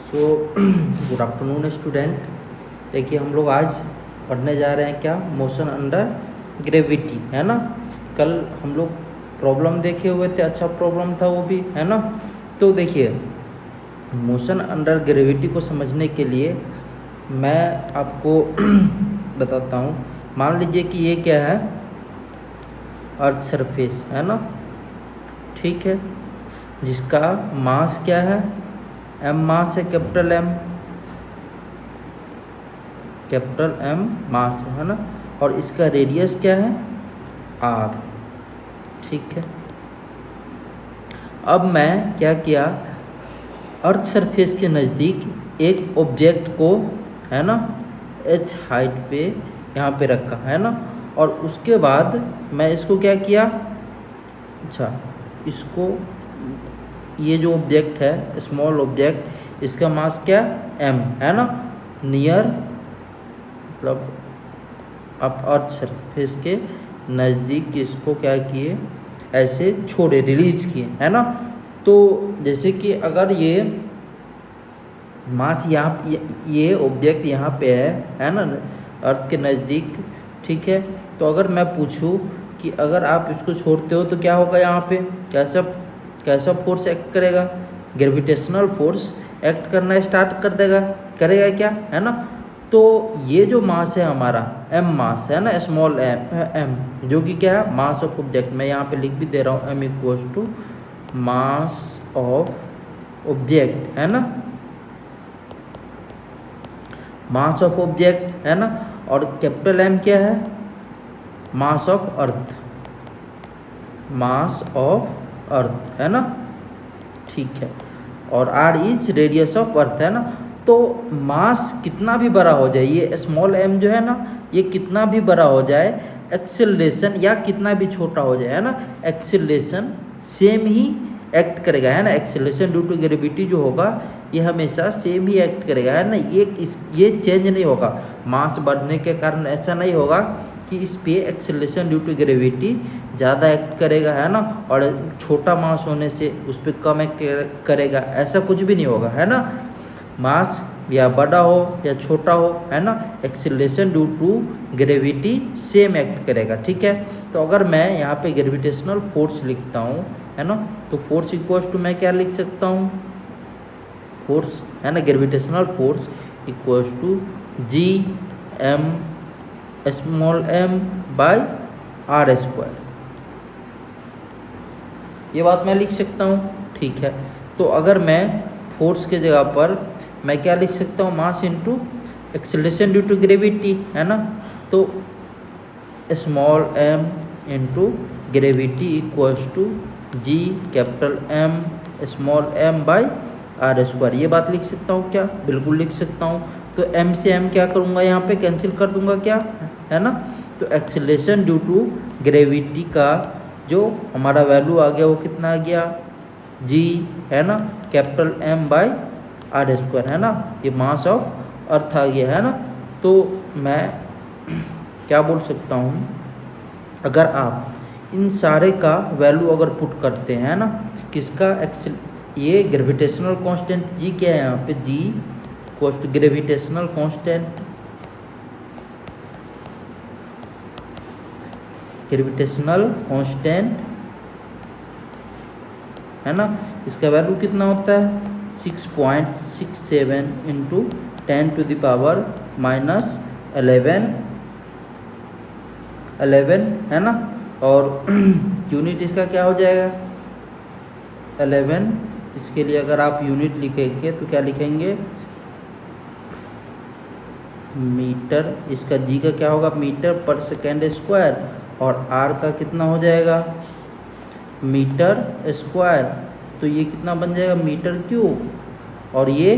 So good afternoon student. देखिए हम लोग आज पढ़ने जा रहे हैं क्या, मोशन अंडर ग्रेविटी, है ना। कल हम लोग प्रॉब्लम देखे हुए थे, अच्छा प्रॉब्लम था वो भी, है ना। तो देखिए मोशन अंडर ग्रेविटी को समझने के लिए मैं आपको बताता हूँ। मान लीजिए कि ये क्या है, अर्थ सरफेस, है ना, ठीक है, जिसका मास क्या है, एम मास है, कैपिटल एम मास है ना, और इसका रेडियस क्या है, आर, ठीक है। अब मैं क्या किया, अर्थ सरफेस के नज़दीक एक ऑब्जेक्ट को, है ना, एच हाइट पे यहाँ पे रखा, है ना, और उसके बाद मैं इसको क्या किया, अच्छा इसको, ये जो ऑब्जेक्ट है स्मॉल ऑब्जेक्ट, इसका मास क्या, एम, है ना, नियर मतलब आप अर्थ सरफेस के नज़दीक इसको क्या किए, ऐसे छोड़े, रिलीज किए, है ना। तो जैसे कि अगर ये मास यहाँ, ये ऑब्जेक्ट यहाँ पे है ना, अर्थ के नज़दीक, ठीक है। तो अगर मैं पूछूं कि अगर आप इसको छोड़ते हो तो क्या होगा, यहाँ पे कैसा फोर्स एक्ट करेगा, ग्रेविटेशनल फोर्स एक्ट करना स्टार्ट कर देगा, करेगा क्या, है ना। तो ये जो मास है हमारा, एम मास है ना, स्मॉल एम, जो कि क्या है, मास ऑफ ऑब्जेक्ट, मैं यहाँ पे लिख भी दे रहा हूँ, M equals to mass of object, है ना, मास ऑफ ऑब्जेक्ट, है ना। और कैपिटल एम क्या है, mass of earth, mass of earth, है ना, ठीक है। और R is radius of earth, है ना। तो मास कितना भी बड़ा हो जाए, ये स्मॉल एम जो है ना, ये कितना भी बड़ा हो जाए, एक्सेलरेशन या कितना भी छोटा हो जाए, है ना, एक्सेलरेशन सेम ही एक्ट करेगा, है ना। एक्सेलरेशन ड्यू टू ग्रेविटी जो होगा ये हमेशा सेम ही एक्ट करेगा, है ना। ये चेंज नहीं होगा, मास बढ़ने के कारण ऐसा नहीं होगा कि इस पे एक्सेलरेशन ड्यू टू ग्रेविटी ज़्यादा एक्ट करेगा, है ना, और छोटा मास होने से उस पर कम एक्ट करेगा, ऐसा कुछ भी नहीं होगा, है ना। मास या बड़ा हो या छोटा हो, है ना, acceleration due to gravity same act करेगा, ठीक है। तो अगर मैं यहाँ पे ग्रेविटेशनल फोर्स लिखता हूँ, है ना, तो फोर्स इक्वल्स टू मैं क्या लिख सकता हूँ, फोर्स, है ना, gravitational force equals to G M small m by R square, ये बात मैं लिख सकता हूँ, ठीक है। तो अगर मैं फोर्स के जगह पर मैं क्या लिख सकता हूँ, mass into acceleration due to gravity, है ना। तो small m into gravity equals to G capital M small m by R square, ये बात लिख सकता हूँ क्या, बिल्कुल लिख सकता हूँ। तो एम से एम क्या करूँगा, यहाँ पे कैंसिल कर दूंगा क्या, है ना। तो एक्सेलरेशन ड्यू टू ग्रेविटी का जो हमारा वैल्यू आ गया वो कितना आ गया, जी, है ना, capital M by R square, है ना, ये मास ऑफ अर्थ आ गया, है ना। तो मैं क्या बोल सकता हूँ, अगर आप इन सारे का वैल्यू अगर पुट करते हैं ना, किसका ये ग्रेविटेशनल कांस्टेंट जी क्या है यहाँ पे, G equals to gravitational constant, है ना, इसका वैल्यू कितना होता है 6.67 into 10 to the power minus 11, है ना। और यूनिट इसका क्या हो जाएगा 11, इसके लिए अगर आप यूनिट लिखेंगे तो क्या लिखेंगे, मीटर, इसका जी का क्या होगा, मीटर पर सेकेंड स्क्वायर, और आर का कितना हो जाएगा, मीटर स्क्वायर, तो ये कितना बन जाएगा, मीटर क्यूब, और ये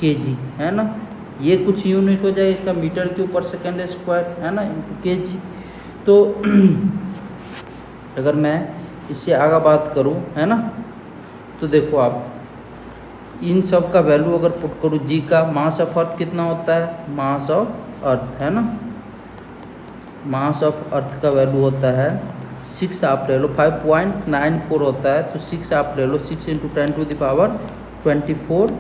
केजी, है ना, ये कुछ यूनिट हो जाएगा इसका, मीटर क्यूब पर सेकेंड स्क्वायर, है ना, इंटू केजी। तो अगर मैं इससे आगे बात करूं, है ना, तो देखो आप इन सब का वैल्यू अगर पुट करूँ, जी का मास ऑफ अर्थ कितना होता है, मास ऑफ अर्थ, है ना, मास ऑफ अर्थ का वैल्यू होता है 6, आप ले लो 5.94 होता है, तो 6 आप ले लो, 6 into 10 to the power 24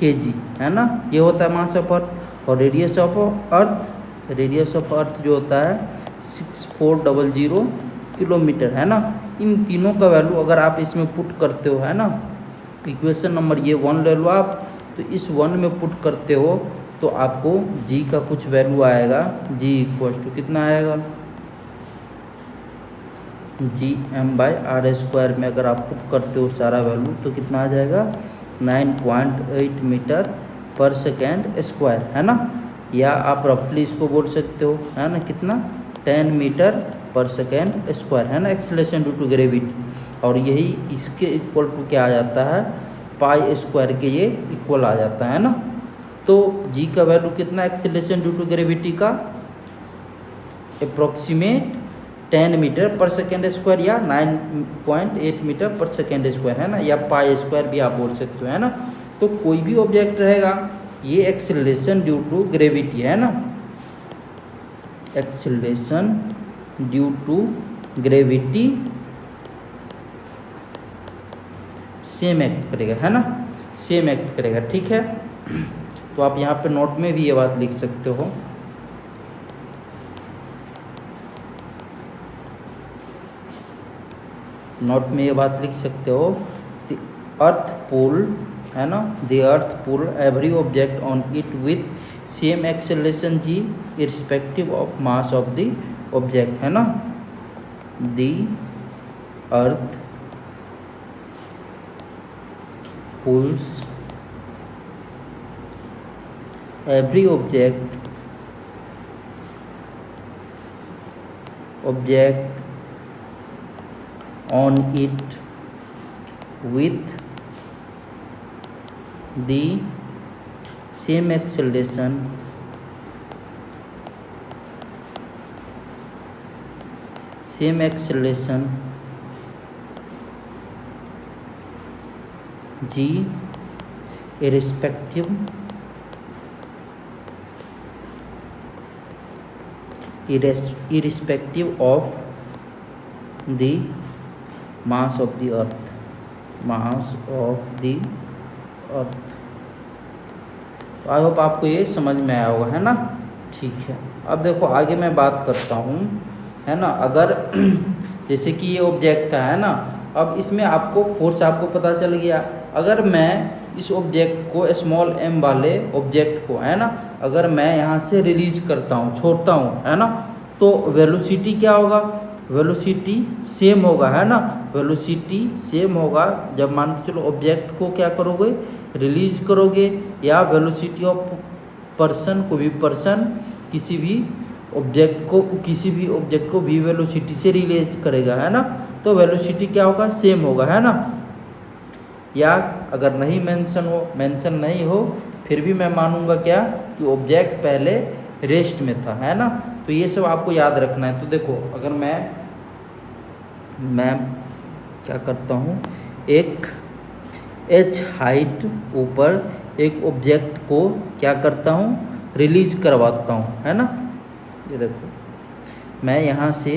kg, है ना, ये होता है मास ऑफ अर्थ। और रेडियस ऑफ अर्थ जो होता है 6400 किलोमीटर, है ना। इन तीनों का वैल्यू अगर आप इसमें पुट करते हो, है ना, इक्वेशन नंबर ये 1 ले लो आप, तो इस 1 में पुट करते हो तो आपको g का कुछ वैल्यू आएगा। g इक्वल्स टू कितना आएगा, gm/r² में अगर आप पुट करते हो सारा वैल्यू तो कितना आ जाएगा, 9.8 मीटर पर सेकेंड स्क्वायर, है ना। या आप रफली इसको बोल सकते हो, है ना, कितना, 10 मीटर पर सेकेंड स्क्वायर, है ना, एक्सेलरेशन ड्यू टू ग्रेविटी। और यही इसके इक्वल टू क्या आ जाता है, पाई स्क्वायर के ये इक्वल आ जाता है ना। तो g का वैल्यू कितना एक्सेलरेशन ड्यू टू ग्रेविटी का, अप्रोक्सीमेट 10 मीटर पर सेकेंड स्क्वायर या 9.8 मीटर पर सेकेंड स्क्वायर, है ना, या पाई स्क्वायर भी आप बोल सकते हो, है ना। तो कोई भी ऑब्जेक्ट रहेगा ये एक्सेलरेशन ड्यू टू ग्रेविटी, है ना, acceleration due to gravity same act करेगा, है ना, सेम एक्ट करेगा, ठीक है। तो आप यहाँ पे नोट में भी ये बात लिख सकते हो, नोट में ये बात लिख सकते हो, द अर्थ पुल, है ना, the earth pull every object on it with same acceleration g irrespective of mass of the object, है ना। The earth pulls every object on it with the same acceleration g irrespective of the mass of the earth, तो I hope आपको ये समझ में आया होगा, है ना, ठीक है। अब देखो आगे मैं बात करता हूँ, है ना। अगर जैसे कि ये ऑब्जेक्ट का है ना, अब इसमें आपको फोर्स आपको पता चल गया। अगर मैं इस ऑब्जेक्ट को स्मॉल m वाले ऑब्जेक्ट को, है ना, अगर मैं यहाँ से रिलीज करता हूँ, छोड़ता हूँ, है ना, तो वेलोसिटी क्या होगा, वेलोसिटी सेम होगा, है ना, वेलोसिटी सेम होगा जब मान के चलो ऑब्जेक्ट को क्या करोगे, रिलीज करोगे, या वेलोसिटी ऑफ पर्सन, कोई भी पर्सन किसी भी ऑब्जेक्ट को भी वेलोसिटी से रिलीज करेगा, है ना, तो वेलोसिटी क्या होगा, सेम होगा, है ना। या अगर नहीं मेंशन नहीं हो फिर भी मैं मानूंगा क्या, कि ऑब्जेक्ट पहले रेस्ट में था, है ना। तो ये सब आपको याद रखना है। तो देखो अगर मैं क्या करता हूँ, एक h हाइट ऊपर एक ऑब्जेक्ट को क्या करता हूँ, रिलीज करवाता हूँ, है ना। ये देखो मैं यहाँ से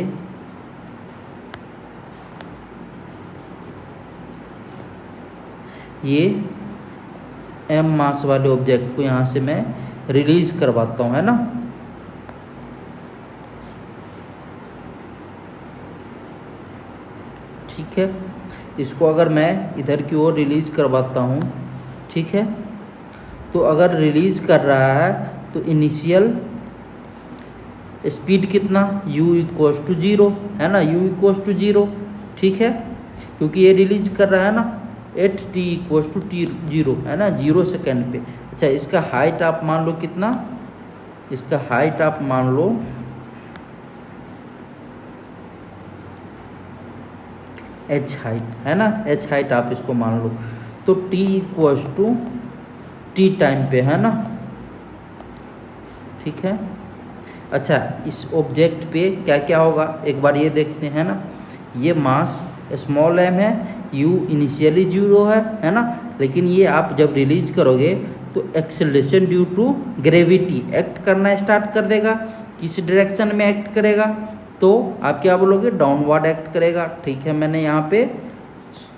ये m मास वाले ऑब्जेक्ट को यहाँ से मैं रिलीज करवाता हूँ, है ना। ठीक है, इसको अगर मैं इधर की ओर रिलीज करवाता हूँ, ठीक है, तो अगर रिलीज कर रहा है तो इनिशियल स्पीड कितना, u इक्वल्स टू 0, है ना, u इक्वल्स टू 0, ठीक है, क्योंकि ये रिलीज कर रहा है ना एट t इक्वल्स टू 0, है ना, 0 सेकेंड पे। अच्छा इसका हाइट आप मान लो कितना, इसका हाइट आप मान लो h हाइट, है ना, h हाइट आप इसको मान लो, तो t equals to t time पे, है ना, ठीक है। अच्छा इस ऑब्जेक्ट पे क्या क्या होगा एक बार ये देखते हैं ना, ये मास स्मॉल m है, u इनिशियली 0 है ना, लेकिन ये आप जब रिलीज करोगे तो acceleration due to gravity act करना स्टार्ट कर देगा। किस डायरेक्शन में एक्ट करेगा, तो आप क्या बोलोगे, डाउनवर्ड एक्ट करेगा। ठीक है, मैंने यहाँ पे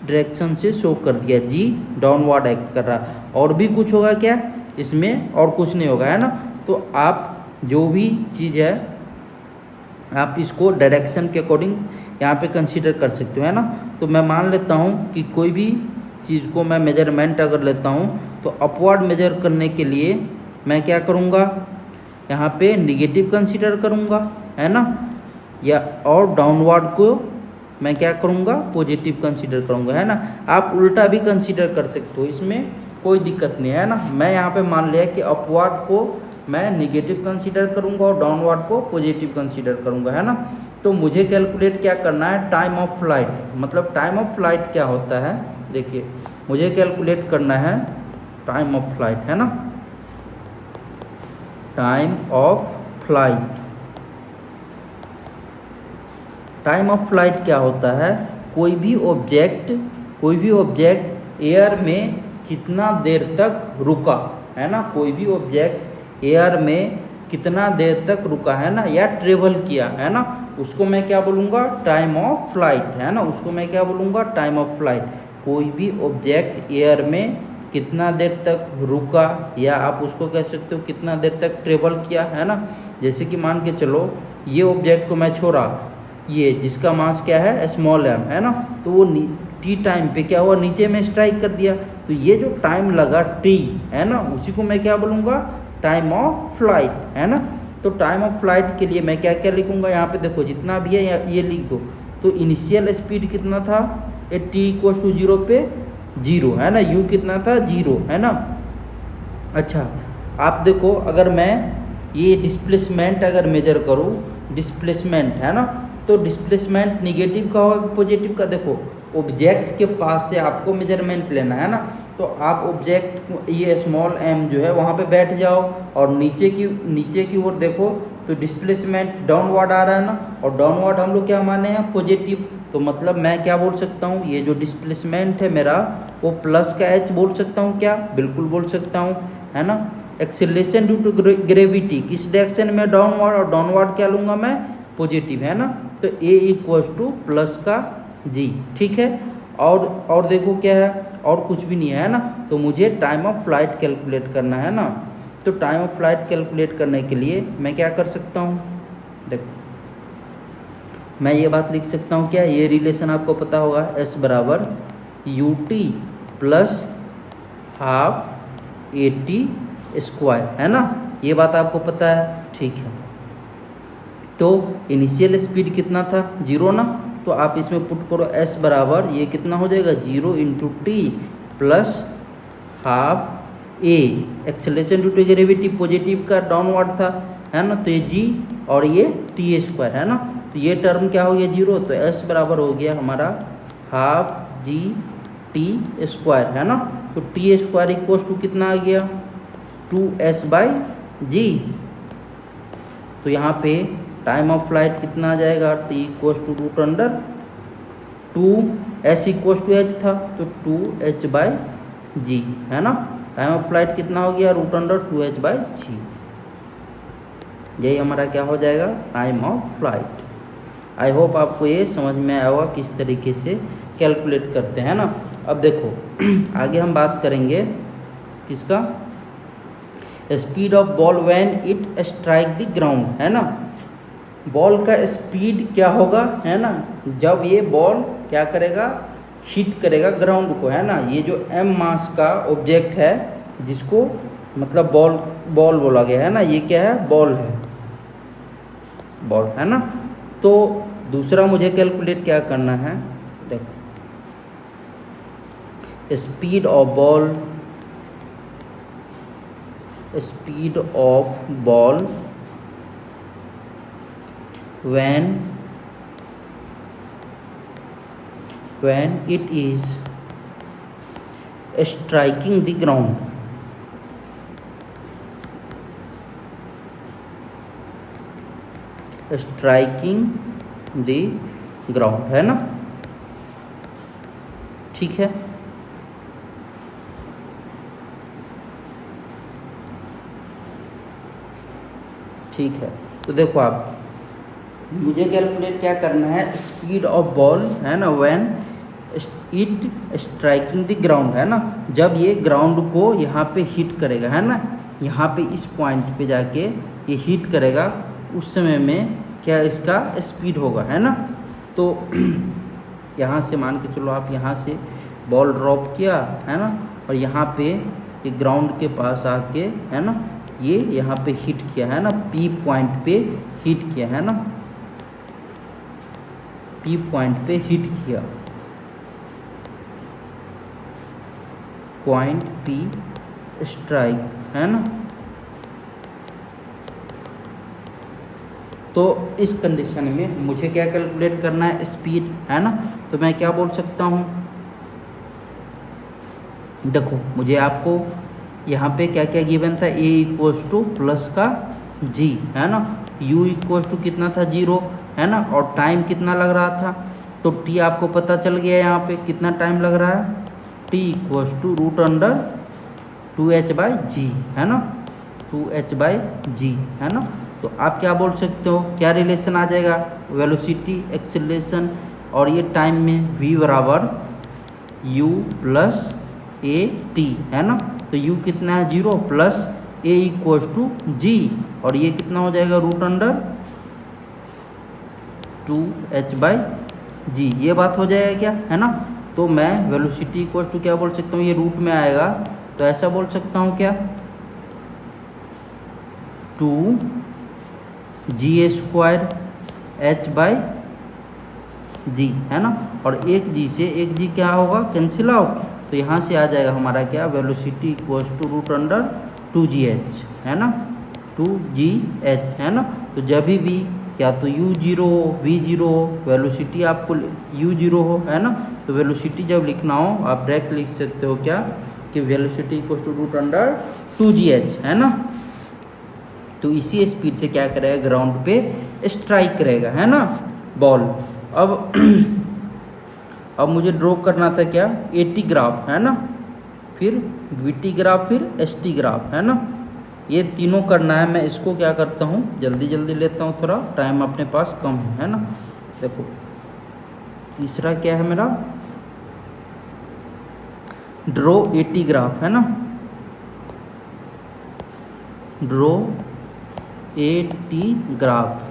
डायरेक्शन से शो कर दिया, जी डाउनवर्ड एक्ट कर रहा। और भी कुछ होगा क्या इसमें? और कुछ नहीं होगा, है ना। तो आप जो भी चीज़ है आप इसको डायरेक्शन के अकॉर्डिंग यहाँ पे कंसीडर कर सकते हो, है ना। तो मैं मान लेता हूँ कि कोई भी चीज़ को मैं मेजरमेंट अगर लेता हूँ तो अपवर्ड मेजर करने के लिए मैं क्या करूँगा, यहाँ पे निगेटिव कंसीडर करूँगा, है ना, या और डाउनवर्ड को मैं क्या करूँगा, पॉजिटिव कंसीडर करूँगा, है ना। आप उल्टा भी कंसीडर कर सकते हो, इसमें कोई दिक्कत नहीं है ना। मैं यहाँ पे मान लिया कि अपवर्ड को मैं निगेटिव कंसीडर करूँगा और डाउनवर्ड को पॉजिटिव कंसीडर करूँगा, है ना। तो मुझे कैलकुलेट क्या करना है, टाइम ऑफ फ्लाइट। मतलब टाइम ऑफ फ्लाइट क्या होता है, देखिए मुझे कैलकुलेट करना है टाइम ऑफ फ्लाइट, है ना। Time of flight, time of flight क्या होता है, कोई भी ऑब्जेक्ट एयर में कितना देर तक रुका, है ना। कोई भी ऑब्जेक्ट एयर में कितना देर तक रुका, है ना, या ट्रेवल किया, है ना, उसको मैं क्या बोलूँगा, टाइम ऑफ फ्लाइट, है ना। उसको मैं क्या बोलूँगा, टाइम ऑफ फ्लाइट। कोई भी ऑब्जेक्ट एयर में कितना देर तक रुका, या आप उसको कह सकते हो कितना देर तक ट्रेवल किया, है ना। जैसे कि मान के चलो ये ऑब्जेक्ट को मैं छोड़ा, ये जिसका मास क्या है स्मॉल m, है ना, तो वो टी टाइम पे क्या हुआ, नीचे में स्ट्राइक कर दिया। तो ये जो टाइम लगा टी, है ना, उसी को मैं क्या बोलूँगा, टाइम ऑफ फ्लाइट, है ना। तो टाइम ऑफ फ्लाइट के लिए मैं क्या क्या लिखूँगा, यहाँ पे देखो जितना भी है ये लिख दो। तो इनिशियल स्पीड कितना था, ए टी इक्वल्स टू 0 पे 0, है ना, यू कितना था 0, है ना। अच्छा आप देखो अगर मैं ये डिस्प्लेसमेंट अगर मेजर करूँ, डिस्प्लेसमेंट, है ना, तो डिस्प्लेसमेंट निगेटिव का होगा कि पॉजिटिव का। देखो ऑब्जेक्ट के पास से आपको मेजरमेंट लेना है ना, तो आप ऑब्जेक्ट ये स्मॉल m जो है वहाँ पे बैठ जाओ और नीचे की ओर देखो तो डिस्प्लेसमेंट डाउनवर्ड आ रहा है ना, और डाउनवर्ड हम लोग क्या माने हैं, पॉजिटिव। तो मतलब मैं क्या बोल सकता हूँ, ये जो डिस्प्लेसमेंट है मेरा वो प्लस का h बोल सकता हूँ क्या, बिल्कुल बोल सकता हूँ, है ना। एक्सेलरेशन ड्यू टू ग्रेविटी किस डायरेक्शन में, डाउनवर्ड, और डाउनवर्ड क्या लूँगा मैं, पॉजिटिव, है ना। तो a इक्वल्स टू प्लस का g, ठीक है। और देखो क्या है, और कुछ भी नहीं है ना। तो मुझे टाइम ऑफ फ्लाइट कैलकुलेट करना है ना। तो टाइम ऑफ फ्लाइट कैलकुलेट करने के लिए मैं क्या कर सकता हूँ, देखो मैं ये बात लिख सकता हूँ क्या, ये रिलेशन आपको पता होगा, s बराबर U T plus half A T square, है ना, ये बात आपको पता है, ठीक है। तो इनिशियल स्पीड कितना था, 0 ना, तो आप इसमें पुट करो s बराबर ये कितना हो जाएगा, 0 into t plus half a, acceleration due to gravity positive का डाउनवर्ड था, है ना, तो ये g और ये टी स्क्वायर, है ना। तो ये टर्म क्या हो गया 0, तो s बराबर हो गया हमारा हाफ g टी स्क्वायर, है ना। तो टी स्क्वायर इक्वल टू कितना आ गया, 2s बाई जी। तो यहाँ पे टाइम ऑफ फ्लाइट कितना आ जाएगा, t equal to root under 2s equal to h था, तो 2h बाई जी, है ना। टाइम ऑफ फ्लाइट कितना हो गया, रूट अंडर 2h बाई जी। यही हमारा क्या हो जाएगा, time of flight. I hope आपको ये समझ में आया होगा किस तरीके से कैलकुलेट करते हैं ना। अब देखो आगे हम बात करेंगे किसका, speed of ball when it strike the ground, है ना। बॉल का स्पीड क्या होगा, है ना, जब ये बॉल क्या करेगा, हिट करेगा ग्राउंड को, है ना। ये जो m मास का ऑब्जेक्ट है जिसको मतलब बॉल बोला गया है ना, ये क्या है, बॉल है, बॉल, है ना। तो दूसरा मुझे कैलकुलेट क्या करना है, देखो speed of ball, speed of ball when it is striking the ground, striking the ground, है ना, ठीक है। ठीक है, तो देखो आप मुझे कैलकुलेट क्या करना है, स्पीड ऑफ बॉल, है ना, when it striking the ground, है ना, जब ये ग्राउंड को यहाँ पे हिट करेगा, है ना, यहाँ पे इस पॉइंट पे जाके ये हिट करेगा, उस समय में क्या इसका स्पीड होगा, है ना। तो यहाँ से मान के चलो आप यहाँ से बॉल ड्रॉप किया, है ना, और यहाँ पे ये ग्राउंड के पास आके, है ना, ये यहाँ पे हिट किया, है ना, पी पॉइंट पे हिट किया, है ना, पी पॉइंट पे हिट किया, पॉइंट पी स्ट्राइक, है ना। तो इस कंडीशन में मुझे क्या कैलकुलेट करना है, स्पीड, है ना। तो मैं क्या बोल सकता हूँ, देखो मुझे आपको यहाँ पे क्या क्या गिवन था, ए इक्वल्स टू प्लस का जी, है ना, यू इक्वल्स टू कितना था 0, है ना, और टाइम कितना लग रहा था, तो टी आपको पता चल गया यहाँ पे कितना टाइम लग रहा है, t equals to root under 2h/g, है ना, 2h/g, है ना। तो आप क्या बोल सकते हो, क्या रिलेशन आ जाएगा, वेलोसिटी एक्सेलरेशन और ये टाइम में v बराबर u प्लस ए टी, है ना। तो u कितना है 0 प्लस a इक्वल्स टू जी, और ये कितना हो जाएगा रूट अंडर 2h/g, ये बात हो जाएगा क्या, है ना। तो मैं वेलोसिटी इक्वल्स टू क्या बोल सकता हूँ, ये रूट में आएगा तो ऐसा बोल सकता हूँ क्या, 2g² h/g, है ना, और एक g से एक g क्या होगा, कैंसिल आउट, तो यहाँ से आ जाएगा हमारा क्या, velocity equals to root under 2gh, है ना, 2gh, है ना। तो जब भी या तो u0 हो, v0 हो, वेलोसिटी आपको u0 हो, है ना, तो वेलोसिटी जब लिखना हो आप डायरेक्ट लिख सकते हो क्या, कि velocity equals to root under 2gh, है ना। तो इसी स्पीड से क्या करेगा, ग्राउंड पे स्ट्राइक करेगा, है ना, बॉल। अब मुझे ड्रॉ करना था क्या, एटी ग्राफ, है ना, फिर वीटी ग्राफ, फिर एसटी ग्राफ, है ना, ये तीनों करना है। मैं इसको क्या करता हूँ, जल्दी जल्दी लेता हूँ, थोड़ा टाइम अपने पास कम है ना। देखो तीसरा क्या है मेरा, ड्रॉ एटी ग्राफ, है ना, ड्रॉ एटी ग्राफ।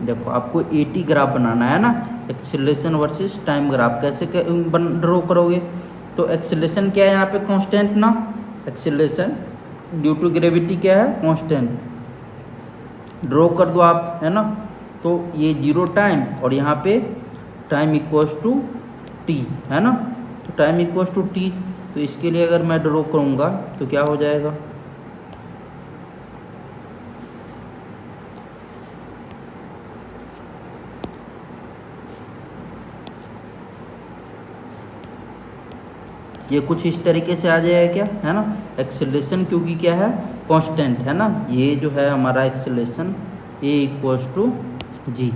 देखो आपको एटी ग्राफ बनाना है ना, एक्सेलरेशन वर्सेस टाइम ग्राफ। कैसे ड्रॉ करोगे, तो एक्सेलरेशन क्या है यहाँ पे, कांस्टेंट ना, एक्सेलरेशन ड्यू टू ग्रेविटी क्या है, कांस्टेंट। ड्रॉ कर दो आप, है ना, तो ये 0 टाइम और यहाँ पे टाइम इक्वल्स टू टी, है ना, तो टाइम इक्वल्स टू टी। तो इसके लिए अगर मैं ड्रॉ करूँगा तो क्या हो जाएगा, ये कुछ इस तरीके से आ जाएगा क्या, है ना, एक्सेलरेशन क्योंकि क्या है, कांस्टेंट, है ना, ये जो है हमारा acceleration a equals to g,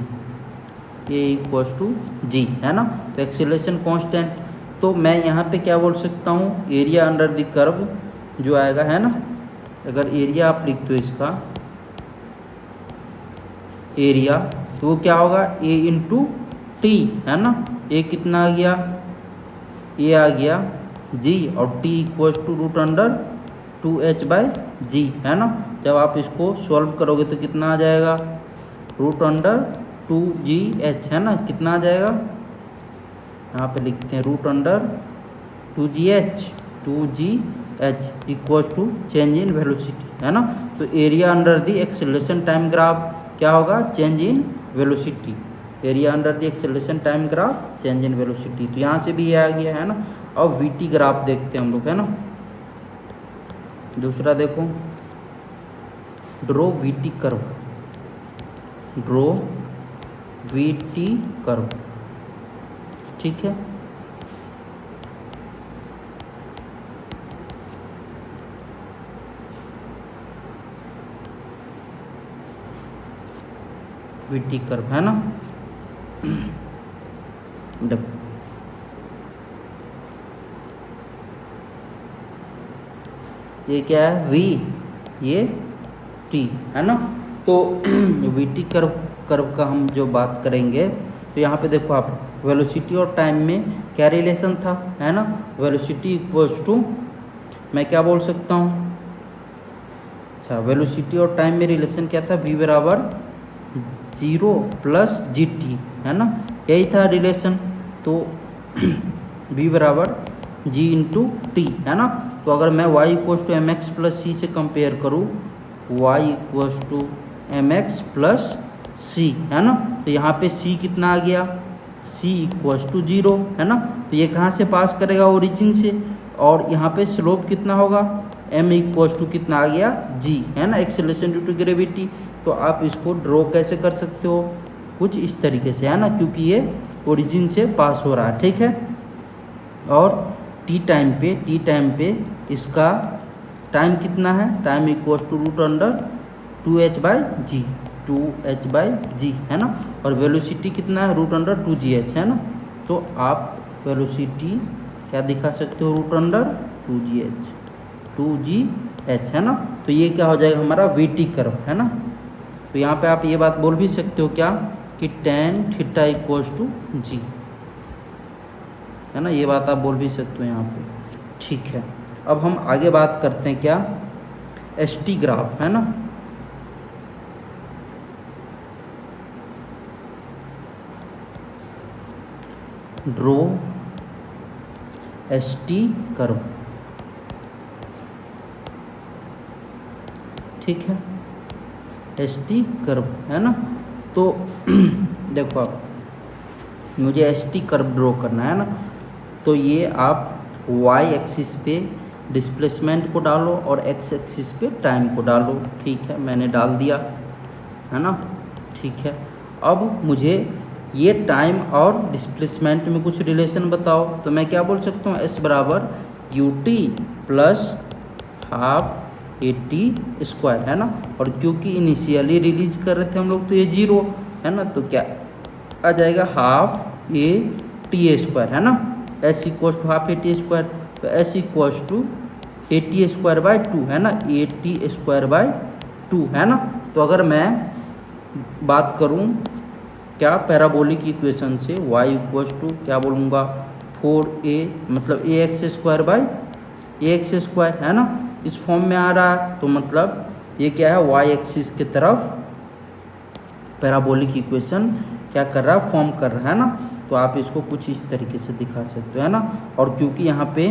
a equals to g, है ना। तो एक्सेलरेशन कांस्टेंट, तो मैं यहाँ पे क्या बोल सकता हूँ, एरिया अंडर द कर्व जो आएगा, है ना, अगर एरिया आप लिख दो इसका एरिया, तो वो क्या होगा, a इंटू टी, है ना, a कितना आ गया, a आ गया g, और t equals to root under 2h/g, है ना। जब आप इसको सॉल्व करोगे तो कितना आ जाएगा, रूट अंडर 2gh, है ना, कितना आ जाएगा, यहाँ पे लिखते हैं root under 2gh equals to change in velocity, है ना। तो area under the acceleration time graph क्या होगा, change in velocity, area under the acceleration time graph change in velocity. तो यहाँ से भी ये आ गया, है ना। अब वीटी ग्राफ देखते हैं हम लोग, है ना। दूसरा देखो, draw VT curve, draw VT curve, ठीक है। वीटी कर्व, है ना। देखो ये क्या है, v, ये t, है ना। तो वीटी कर्व का हम जो बात करेंगे तो यहाँ पे देखो आप वेलोसिटी और टाइम में क्या रिलेशन था, है ना, वेलोसिटी इक्वल्स टू, मैं क्या बोल सकता हूँ, अच्छा वेलोसिटी और टाइम में रिलेशन क्या था, v बराबर 0 प्लस gt, है ना, यही था रिलेशन। तो v बराबर g इंटू टी, है ना। तो अगर मैं y equals to m x plus c से कंपेयर करूँ, y equals to m x plus c, है ना, तो यहाँ पे c कितना आ गया, c इक्वल्स टू 0, है ना। तो ये कहाँ से पास करेगा, ओरिजिन से, और यहाँ पे स्लोप कितना होगा, m इक्वल्स टू कितना आ गया, g, है ना, एक्सेलरेशन ड्यू टू ग्रेविटी। तो आप इसको ड्रॉ कैसे कर सकते हो, कुछ इस तरीके से, है ना, क्योंकि ये ओरिजिन से पास हो रहा है, ठीक है। और t टाइम पे इसका टाइम कितना है, time equals to root under 2h by g, है ना, और वेलोसिटी कितना है, रूट अंडर 2gh, है ना। तो आप वेलोसिटी क्या दिखा सकते हो, रूट अंडर 2gh, है ना। तो ये क्या हो जाएगा हमारा vt कर्व, है ना। तो यहाँ पे आप ये बात बोल भी सकते हो क्या, कि tan theta equals to g, है ना, ये बात आप बोल भी सकते हो यहाँ पे, ठीक है। अब हम आगे बात करते हैं क्या, st ग्राफ, है ना। ड्रॉ st कर्व, ठीक है, st कर्व, है ना। तो देखो आप, मुझे st कर्व ड्रॉ करना है ना, तो ये आप y एक्सिस पे डिस्प्लेसमेंट को डालो और x एक्सिस पे टाइम को डालो, ठीक है, मैंने डाल दिया, है ना, ठीक है। अब मुझे ये टाइम और डिस्प्लेसमेंट में कुछ रिलेशन बताओ, तो मैं क्या बोल सकता हूँ, s बराबर ut plus half AT square, है ना। और क्योंकि इनिशियली रिलीज कर रहे थे हम लोग, तो ये 0, है ना, तो क्या आ जाएगा, हाफ AT स्क्वायर, है ना, s equals to half AT square, तो s equals to AT square by 2, है ना, AT स्क्वायर बाई 2, है ना। तो अगर मैं बात करूं क्या पैराबोलिक इक्वेशन से, y इक्वल्स टू क्या बोलूँगा, 4a मतलब ax square by ax square, है ना, इस फॉर्म में आ रहा है। तो मतलब ये क्या है, y एक्सिस की तरफ पैराबोलिक इक्वेशन क्या कर रहा है, फॉर्म कर रहा है ना। तो आप इसको कुछ इस तरीके से दिखा सकते हो, है ना। और क्योंकि यहाँ पे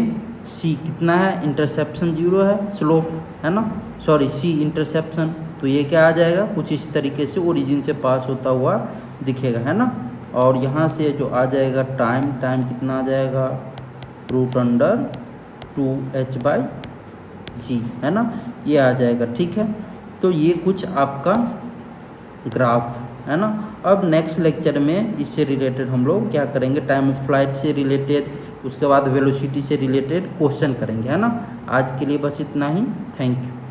c कितना है, इंटरसेप्शन 0 है, स्लोप, है ना, सॉरी c इंटरसेप्शन, तो ये क्या आ जाएगा, कुछ इस तरीके से ओरिजिन से पास होता हुआ दिखेगा, है ना। और यहाँ से जो आ जाएगा टाइम कितना आ जाएगा, root under 2h by g, है ना, ये आ जाएगा, ठीक है। तो ये कुछ आपका ग्राफ, है ना। अब नेक्स्ट लेक्चर में इससे रिलेटेड हम लोग क्या करेंगे, टाइम ऑफ फ्लाइट से रिलेटेड, उसके बाद वेलोसिटी से रिलेटेड क्वेश्चन करेंगे, है ना। आज के लिए बस इतना ही, थैंक यू।